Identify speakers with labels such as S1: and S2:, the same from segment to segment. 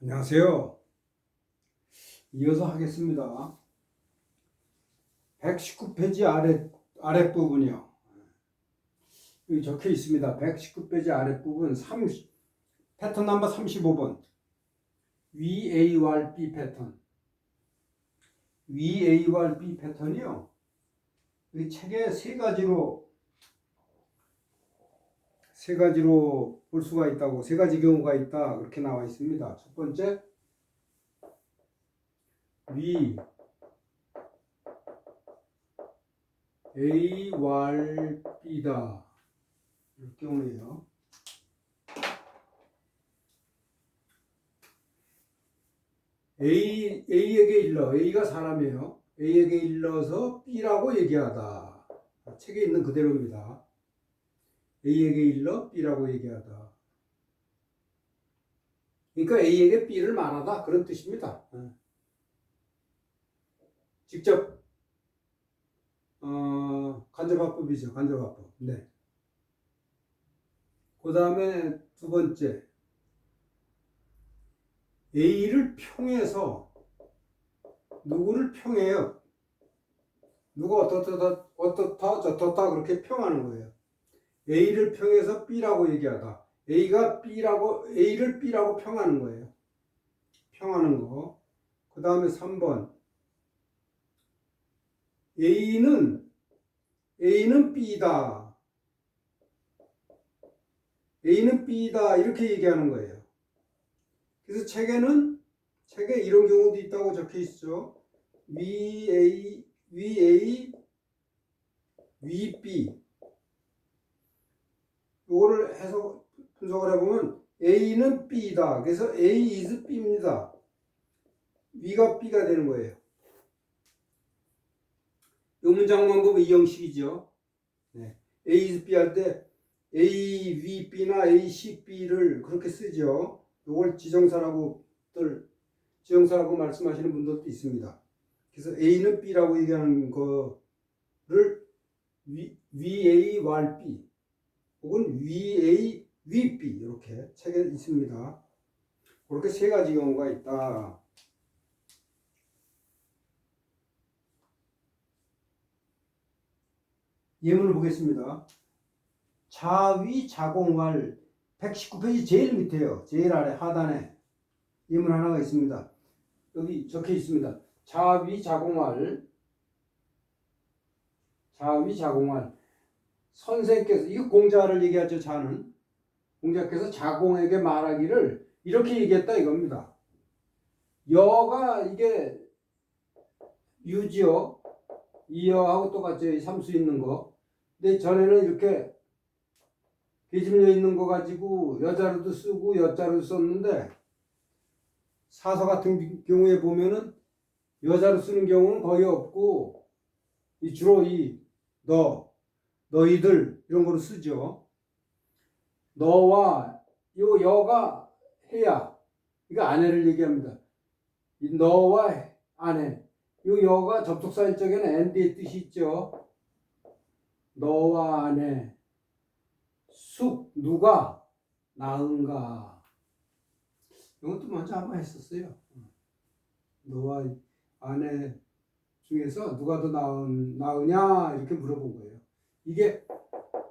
S1: 안녕하세요. 이어서 하겠습니다. 119페이지 아랫부분이요. 여기 적혀 있습니다. 119페이지 아랫부분 패턴 넘버 35번. VARB 패턴. VARB 패턴이요. 이 책에 세 가지로 볼 수가 있다고, 세 가지 경우가 있다. 그렇게 나와 있습니다. 첫 번째, A 왈 B다. 이럴 경우에요. A에게 일러, A가 사람이에요. A에게 일러서 B라고 얘기하다. 책에 있는 그대로입니다. A에게 일러 B라고 얘기하다. 그러니까 A에게 B를 말하다. 그런 뜻입니다. 직접 간접화법이죠. 간접화법. 네. 그 다음에 두 번째, A를 평해서 누구를 평해요? 누가 어떻다 저떻다 그렇게 평하는 거예요. A를 평해서 B라고 얘기하다. A를 B라고 평하는 거예요. 평하는 거. 그 다음에 3번, A는 B다. A는 B다. 이렇게 얘기하는 거예요. 그래서 책에 이런 경우도 있다고 적혀 있죠. VA, VB. 요거를 해서 분석을 해보면 A는 B다. 그래서 A is B입니다. V가 B가 되는 거예요. 이 문장만 보면 이 형식이죠. 네. A is B 할 때 A, V, B나 A, C, B를 그렇게 쓰죠. 이걸 지정사라고 말씀하시는 분들도 있습니다. 그래서 A는 B라고 얘기하는 거를 VA 왈 B 혹은 VA V B 이렇게 책에 있습니다. 그렇게 세 가지 경우가 있다. 예문을 보겠습니다. 자위 자공할 119페이지 제일 밑에요. 제일 아래 하단에 예문 하나가 있습니다. 여기 적혀 있습니다. 자위 자공할 선생께서, 이거 공자를 얘기하죠. 자는 공자께서 자공에게 말하기를 이렇게 얘기했다 이겁니다. 여가 이게 유지어, 이어하고 똑같죠. 삼수 있는 거. 근데 전에는 이렇게 계집려 있는 거 가지고 여자로도 쓰고 여자로도 썼는데, 사서 같은 경우에 보면은 여자로 쓰는 경우는 거의 없고 주로 너희들 이런 거로 쓰죠. 너와 요 여가 해야, 이거 아내를 얘기합니다. 너와 아내, 요 여가 접속사일적에는 and의 뜻이 있죠. 너와 아내, 누가 낳은가. 이것도 먼저 한번 했었어요. 너와 아내 중에서 누가 더 나으냐 이렇게 물어본 거예요. 이게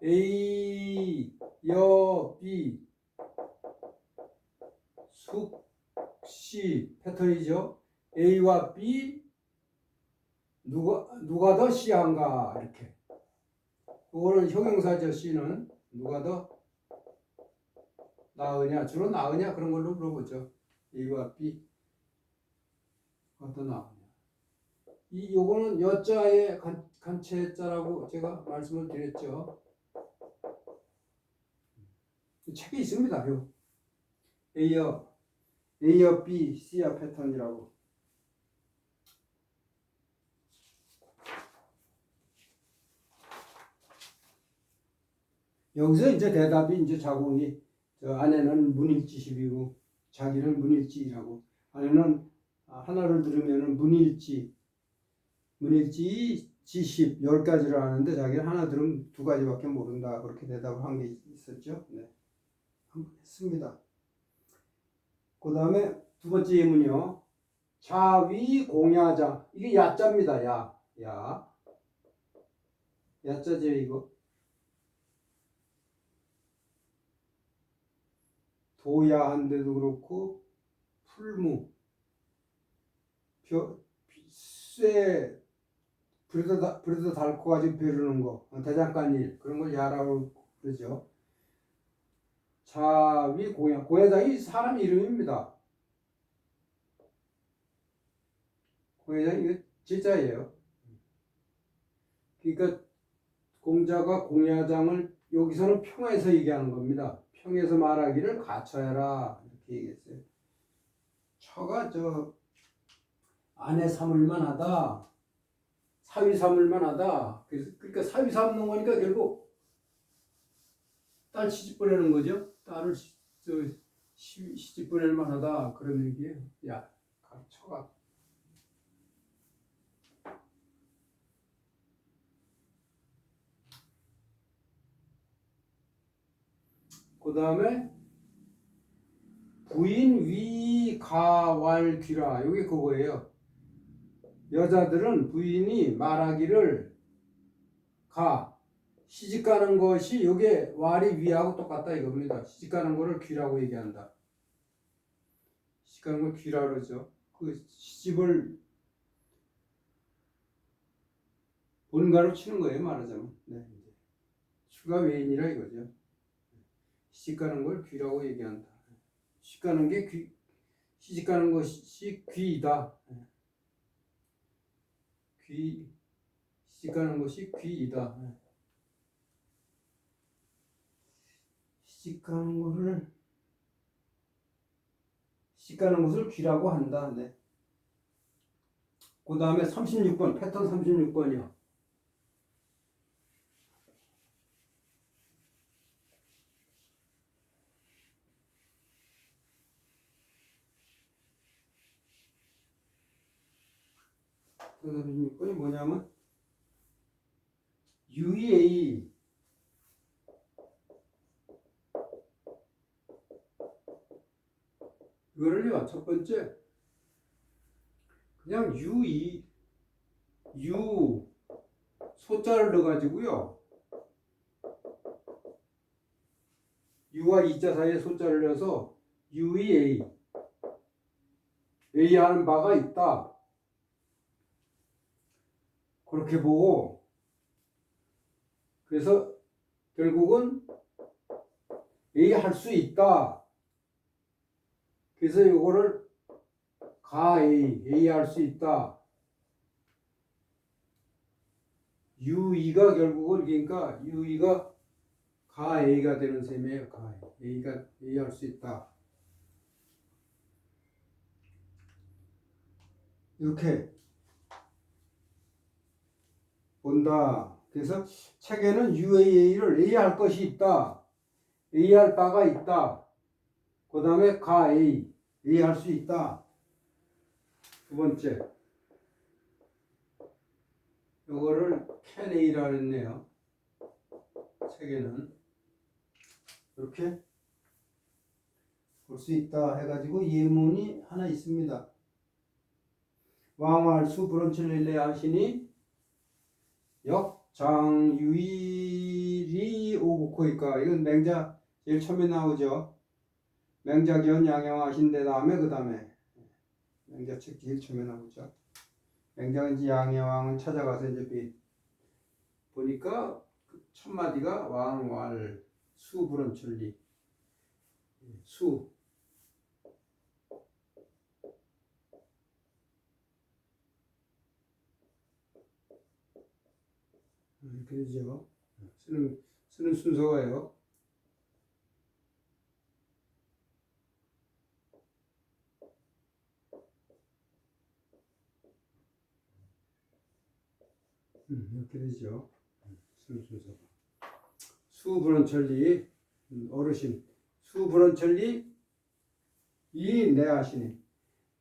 S1: A, 여, B, C 패턴이죠. A와 B 누가 더 C한가 이렇게. 그거는 형용사죠. C는 누가 더 나으냐, 주로 나으냐 그런 걸로 물어보죠. A와 B 누가 더 나으냐. 요거는 여자의 간체자라고 제가 말씀을 드렸죠. 책에 있습니다. A업 B, C업 패턴이라고. 여기서 이제 대답이 이제 자공이, 아내는 문일지십이고 자기는 문일지라고. 아내는 하나를 들으면은 문일지 지십 10가지를 아는데 자기는 하나 들으면 2가지밖에 모른다. 그렇게 대답을 한 게 있었죠. 네. 한번 했습니다. 그 다음에 두 번째 예문이요. 자위 공야장. 이게 야자입니다. 야. 야자죠 이거. 도야한데도 그렇고 풀무 쇠 불에다 닳고 가지고 벼르는 거 대장간일 그런 걸 야라고 그러죠. 자위 공야장이 사람 이름입니다. 공야장 이거 진짜예요. 그러니까 공자가 공야장을 여기서는 평에서 얘기하는 겁니다. 평에서 말하기를 가처해라 이렇게 얘기했어요. 처가 아내 삼을만 하다. 사위 삼을만 하다. 그러니까 사위 삼는 거니까 결국 딸 시집 보내는 거죠. 딸을 시집 보낼 만하다. 그런 얘기예요. 야, 처가. 그 다음에 부인 위가왈 귀라. 이게 그거예요. 여자들은 부인이 말하기를 시집가는 것이 요게 왈이 위하고 똑같다 이겁니다. 시집가는 거를 귀라고 얘기한다. 시집가는 걸 귀라 그러죠. 그 시집을 본가로 치는 거예요 말하자면. 네, 추가 외인이라 이거죠. 시집가는 걸 귀라고 얘기한다. 시집가는 게 시집가는 것이 귀이다. 시집가는 것이 귀이다. 시집가는 것을 귀라고 한다. 네. 그 다음에 36번, 패턴 36번이요. 패턴 36번이 뭐냐면 UEA 이거를요, 첫 번째 그냥 U 소자를 넣어가지고요, U와 E자 사이에 소자를 넣어서 UEA A 하는 바가 있다 그렇게 보고, 그래서 결국은 A 할 수 있다. 그래서 이거를 A 할 수 있다. UE가 결국은 그러니까 UE가 A가 되는 셈이에요. A가 A 할 수 있다. 이렇게 본다. 그래서 책에는 UAA를 A 할 것이 있다. A 할 바가 있다. 그 다음에 A 할 수 있다. 두 번째, 이거를 can A라 했네요. 책에는 이렇게 볼 수 있다 해가지고 예문이 하나 있습니다. 왕활수 브런치를 하시니 역장유일이 오국호이까. 이건 맹자 제일 처음에 나오죠. 맹자견 양형하신데 다음에 그 다음에 맹자책 제일 처음에 나오죠. 맹자가 이제 양형을 찾아가서 이제 보니까 첫 마디가 왕활 수브런철리 수 이렇게 되죠. 쓰는 순서가요. 이렇게 되죠. 쓰는 순서가. 수브런철리 어르신 수브런철리 이 내하시니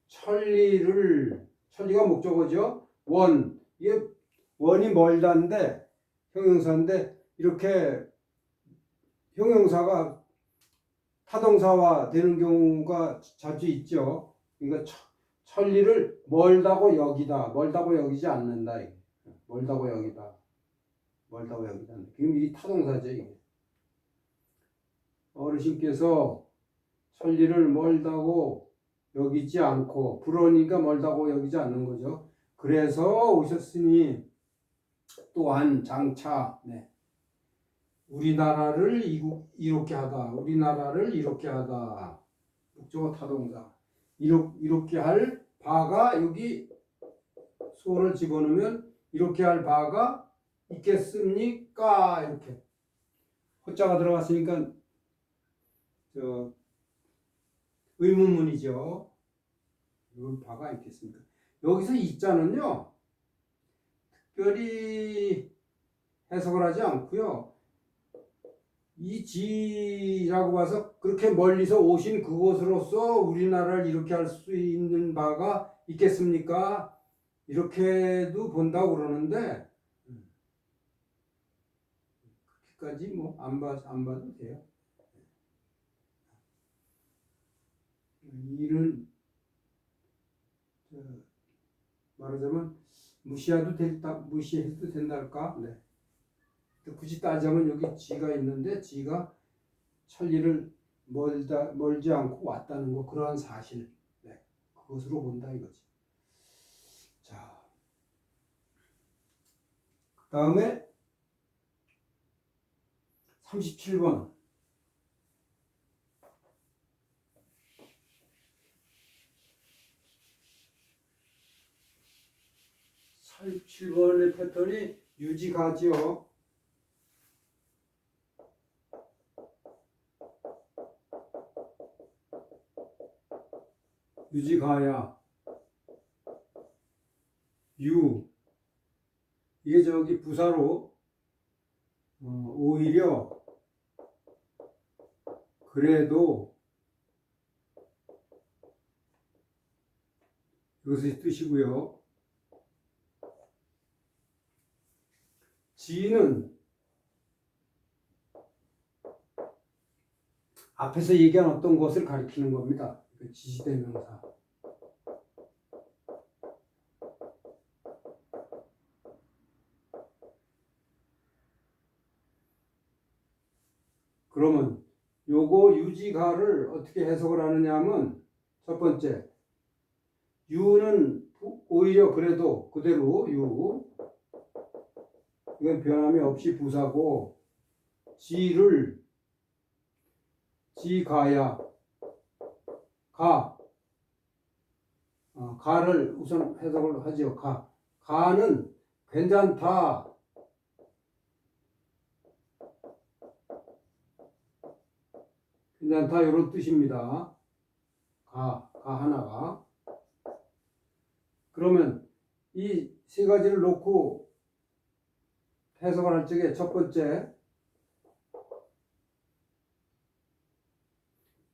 S1: 천리가 목적어죠. 이게 원이 멀다인데 형용사인데 이렇게 형용사가 타동사화 되는 경우가 자주 있죠. 그러니까 천리를 멀다고 여기다, 멀다고 여기지 않는다. 멀다고 여기다, 멀다고 여기다. 그럼 이 타동사죠. 이게. 어르신께서 천리를 멀다고 여기지 않고, 불어니까 멀다고 여기지 않는 거죠. 그래서 오셨으니 또한 장차, 네. 우리나라를 이렇게 하다, 우리나라를 이렇게 하다. 목적어 타동사. 이렇게 할 바가, 여기 소를 집어넣으면 이렇게 할 바가 있겠습니까? 이렇게 호자가 들어갔으니까 저 의문문이죠. 이런 바가 있겠습니까? 여기서 이자는요 특별히 해석을 하지 않고요, 이 지라고 봐서 그렇게 멀리서 오신 그곳으로서 우리나라를 이렇게 할 수 있는 바가 있겠습니까? 이렇게도 본다고 그러는데, 그렇게까지 뭐 안 봐도 돼요. 일은 말하자면 무시해도 된달까? 네. 굳이 따지자면 여기 지가 있는데, 지가 천리를 멀지 않고 왔다는 거, 그러한 사실, 네. 그것으로 본다 이거지. 자, 그 다음에 37번. 37번의 패턴이 유지가지요. 유지가야. 이게 저기 부사로 오히려 그래도 이것의 뜻이고요. 지는 앞에서 얘기한 어떤 것을 가리키는 겁니다. 지시대명사. 그러면 요거 유지가를 어떻게 해석을 하느냐 하면, 첫 번째, 유는 오히려 그래도 그대로 유, 이건 변함이 없이 부사고, 지를 지가야, 가를 우선 해석을 하지요. 가는 괜찮다, 괜찮다 이런 뜻입니다. 가 하나가. 그러면 이 세 가지를 놓고 해석을 할 적에, 첫 번째,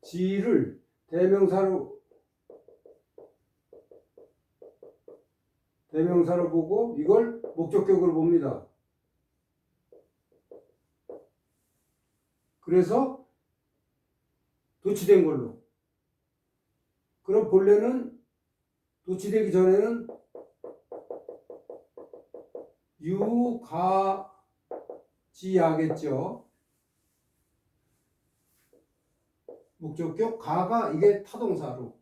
S1: 지를 대명사로 보고 이걸 목적격으로 봅니다. 그래서 도치된 걸로. 그럼 본래는 도치되기 전에는 유가지야겠죠. 목적격 가가 이게 타동사로,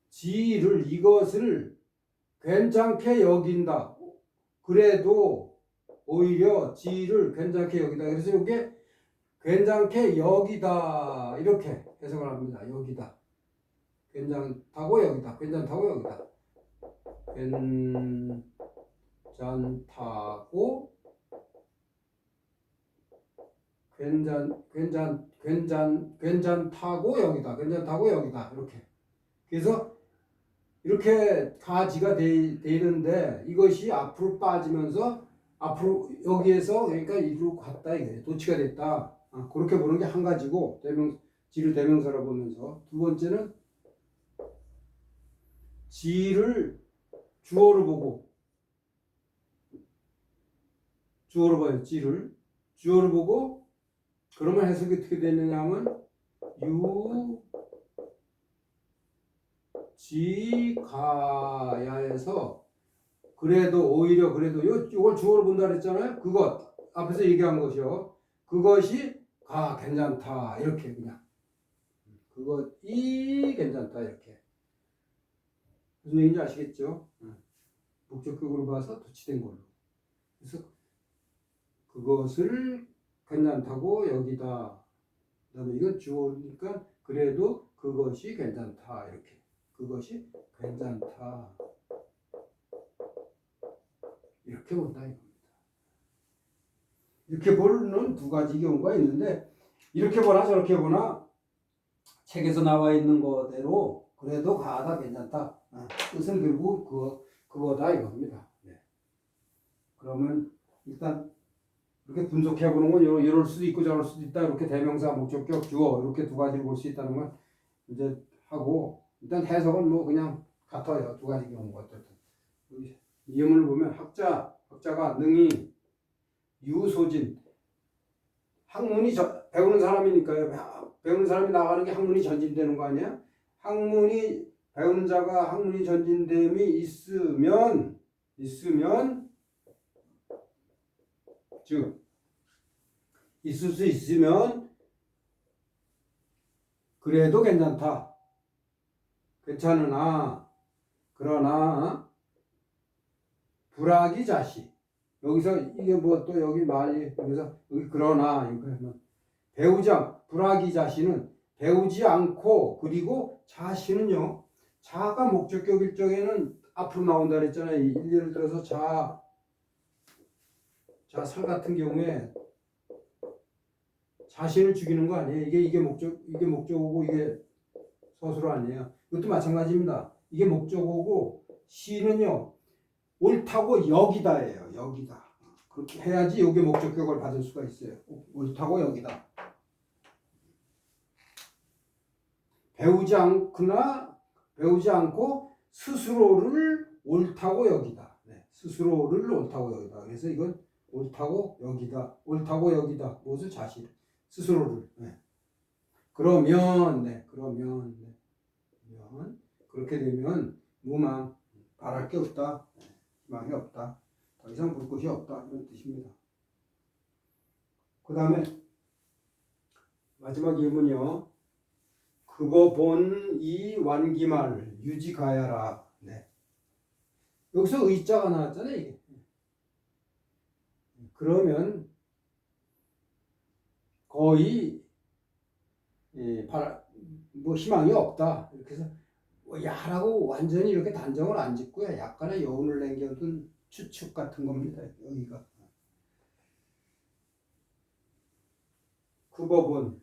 S1: 지를, 이것을 괜찮게 여긴다. 그래도 오히려 지를 괜찮게 여기다. 그래서 이게 괜찮게 여기다 이렇게 해석을 합니다. 여기다. 괜찮다고 여기다. 괜찮다고 여기다. 괜찮다고 괜찮다고 여기다. 괜찮다고 여기다. 이렇게. 그래서 이렇게 가지가 되는데, 이것이 앞으로 빠지면서 앞으로 여기에서, 그러니까 이리로 갔다 이거예요. 도치가 됐다. 그렇게 보는 게 한 가지고, 지를 대명사로 보면서. 두 번째는 지를 주어로 보고, 주어로 봐요. 지를 주어로 보고, 그러면 해석이 어떻게 되느냐 하면 지가야에서 그래도 오히려 그래도 요걸 주어를 본다 그랬잖아요. 그것 앞에서 얘기한 것이요. 그것이 괜찮다 이렇게 그냥 그것이 괜찮다 이렇게 무슨 얘기인지 아시겠죠? 목적격으로 봐서 도치된 걸로. 그래서 그것을 괜찮다고 여기다. 그다음에 이건 주어니까 그래도 그것이 괜찮다 이렇게. 그것이 괜찮다 이렇게 본다 이겁니다. 이렇게 보는 두 가지 경우가 있는데 이렇게 보나 저렇게 보나 책에서 나와 있는 거대로 그래도 가다 괜찮다. 뜻은 결국 그거다 이겁니다. 네. 그러면 일단 이렇게 분석해 보는 건 이럴 수도 있고 저럴 수도 있다. 이렇게 대명사, 목적격, 주어 이렇게 두 가지를 볼 수 있다는 걸 이제 하고 일단 해석은 뭐 그냥 같아요. 두 가지 경우가 어떻든. 이음을 보면 학자가 능히 유소진 학문이 배우는 사람이니까요. 배우는 사람이 나가는 게 학문이 전진되는 거 아니야? 배우는 자가 학문이 전진됨이 있으면 즉 있을 수 있으면 그래도 괜찮다. 괜찮으나 그러나 불학이 자시 여기서 이게 뭐 또 여기 말이 여기서 여기 그러나 이거 불학이 자시는 배우지 않고 그리고 자시는요. 자가 목적격일 적에는 앞으로 나온다 그랬잖아요. 예를 들어서 살 같은 경우에 자신을 죽이는 거 아니에요. 이게 목적어고 이게 서술어 아니에요. 이것도 마찬가지입니다. 이게 목적어고 시는요. 옳다고 여기다예요. 여기다. 그렇게 해야지 이게 목적격을 받을 수가 있어요. 옳다고 여기다. 배우지 않고 스스로를 옳다고 여기다. 네. 스스로를 옳다고 여기다. 그래서 이건 옳다고 여기다. 옳다고 여기다. 무엇을 자신. 스스로를. 네. 그러면 그렇게 되면 무망 바랄 게 없다. 희망이 없다. 더 이상 볼 것이 없다. 이런 뜻입니다. 그 다음에 마지막 예문이요. 그거 본 이 완기말 유지가야라. 네. 여기서 의자가 나왔잖아요. 이게. 그러면 거의 뭐 희망이 없다. 이렇게 해서 야라고 완전히 이렇게 단정을 안 짓고요. 약간의 여운을 남겨둔 추측 같은 겁니다. 여기가. 그거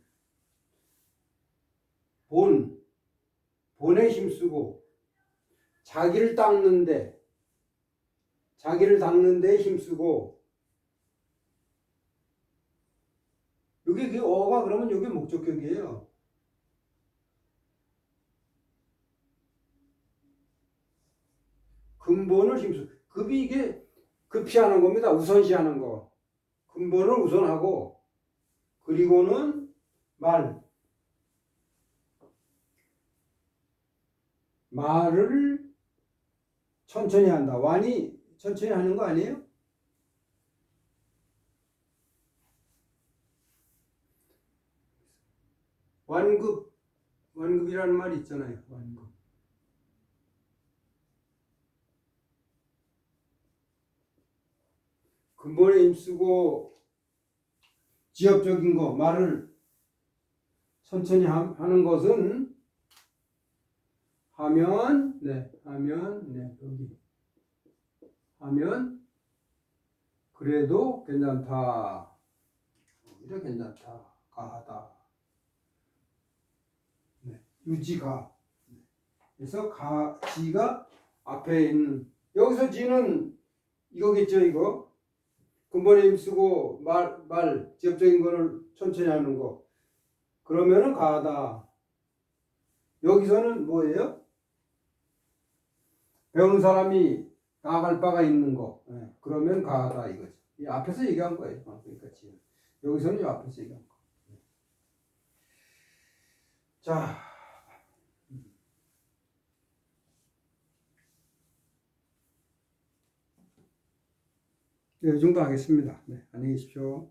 S1: 본에 힘쓰고 자기를 닦는데 힘쓰고 여기 그 어가 그러면 여기 목적격이에요. 근본을 힘쓰고 급이 이게 급시하는 겁니다. 우선시하는 거. 근본을 우선하고 그리고는 말을 천천히 한다. 완이 천천히 하는 거 아니에요? 완급이라는 말이 있잖아요. 완급. 근본에 힘쓰고 지엽적인 거 말을 천천히 하는 것은 하면 그래도 괜찮다. 오히려 괜찮다. 가하다. 네. 유지가. 그래서 지가 앞에 있는 여기서 지는 이거겠죠. 이거 근본에 힘쓰고 말 지엽적인 거를 천천히 하는 거. 그러면은 가하다. 여기서는 뭐예요? 배우는 사람이 나아갈 바가 있는 거. 네. 그러면 가하다 이거죠. 이 앞에서 얘기한 거예요. 그러니까 지금 여기서는 이 앞에서 얘기한 거. 자, 네, 이 정도 하겠습니다. 네, 안녕히 계십시오.